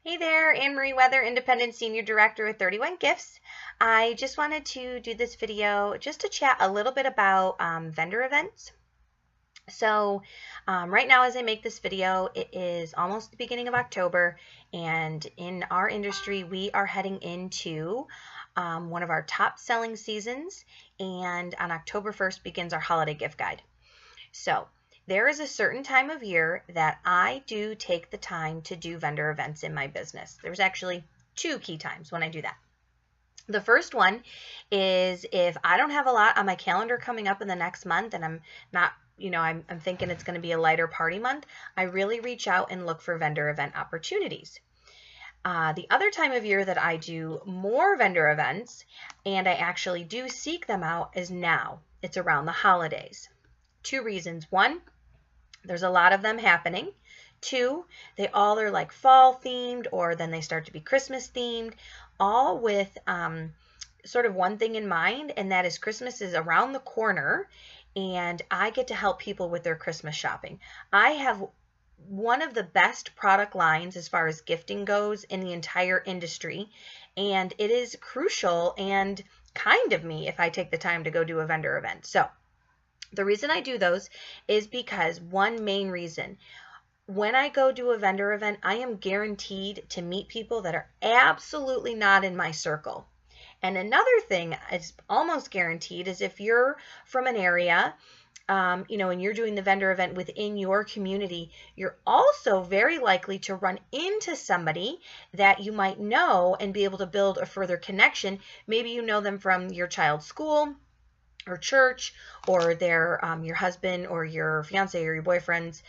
Hey there, Anne-Marie Weather, Independent Senior Director with 31 Gifts. I just wanted to do this video just to chat a little bit about vendor events. So right now as I make this video, it is almost the beginning of October, and in our industry, we are heading into one of our top selling seasons, and on October 1st begins our holiday gift guide. So there is a certain time of year that I do take the time to do vendor events in my business. There's actually two key times when I do that. The first one is if I don't have a lot on my calendar coming up in the next month and I'm not, I'm thinking it's going to be a lighter party month, I really reach out and look for vendor event opportunities. The other time of year that I do more vendor events, and I actually do seek them out, is now. It's around the holidays. Two reasons. One, there's a lot of them happening. Two, they all are like fall themed, or then they start to be Christmas themed, all with sort of one thing in mind, and that is Christmas is around the corner, and I get to help people with their Christmas shopping. I have one of the best product lines as far as gifting goes in the entire industry, and it is crucial and kind of me if I take the time to go do a vendor event. So the reason I do those is because one main reason, when I go do a vendor event, I am guaranteed to meet people that are absolutely not in my circle. And another thing is almost guaranteed is if you're from an area, and you're doing the vendor event within your community, you're also very likely to run into somebody that you might know and be able to build a further connection. Maybe you know them from your child's school or church, or their your husband or your fiance or your boyfriend's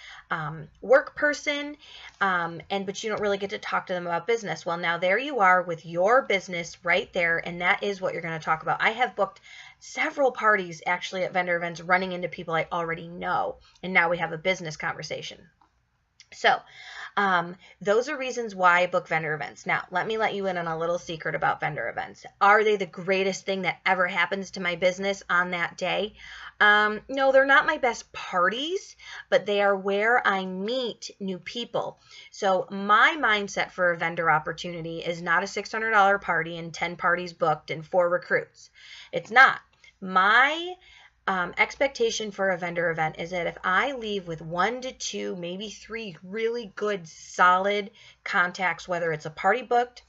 work person, but you don't really get to talk to them about business. Well, now there you are with your business right there, and that is what you're going to talk about. I have booked several parties actually at vendor events running into people I already know, and now we have a business conversation. So those are reasons why I book vendor events. Now, let me let you in on a little secret about vendor events. Are they the greatest thing that ever happens to my business on that day? No, they're not my best parties, but they are where I meet new people. So my mindset for a vendor opportunity is not a $600 party and 10 parties booked and 4 recruits. It's not. My expectation for a vendor event is that if I leave with 1 to 2, maybe 3 really good, solid contacts, whether it's a party booked,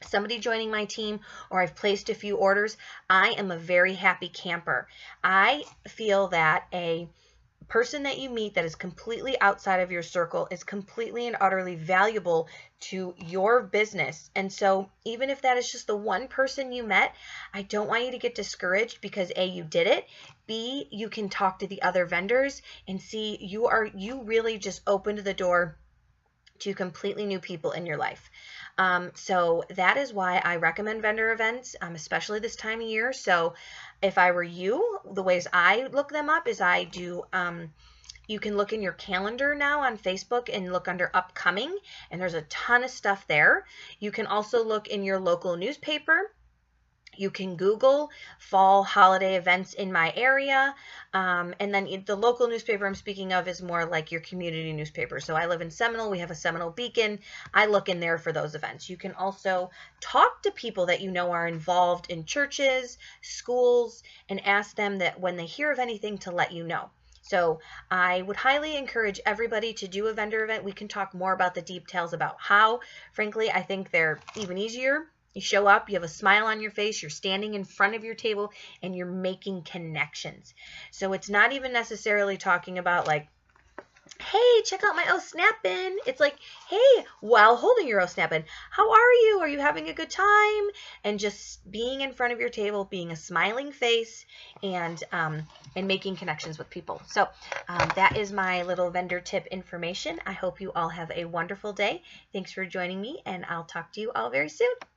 somebody joining my team, or I've placed a few orders, I am a very happy camper. I feel that a person that you meet that is completely outside of your circle is completely and utterly valuable to your business. And so even if that is just the one person you met, I don't want you to get discouraged because A, you did it, B, you can talk to the other vendors, and C, you really just opened the door to completely new people in your life. So that is why I recommend vendor events, especially this time of year. So if I were you, the ways I look them up is I do, you can look in your calendar now on Facebook and look under upcoming, and there's a ton of stuff there. You can also look in your local newspaper. You can Google fall holiday events in my area, and then the local newspaper I'm speaking of is more like your community newspaper. So I live in Seminole. We have a Seminole Beacon. I look in there for those events. You can also talk to people that you know are involved in churches, schools, and ask them that when they hear of anything to let you know. So I would highly encourage everybody to do a vendor event. We can talk more about the details about how. Frankly, I think they're even easier. You show up, you have a smile on your face, you're standing in front of your table, and you're making connections. So it's not even necessarily talking about like, hey, check out my O Snap-in. It's like, hey, while holding your O Snap-in, how are you? Are you having a good time? And just being in front of your table, being a smiling face, and making connections with people. So that is my little vendor tip information. I hope you all have a wonderful day. Thanks for joining me, and I'll talk to you all very soon.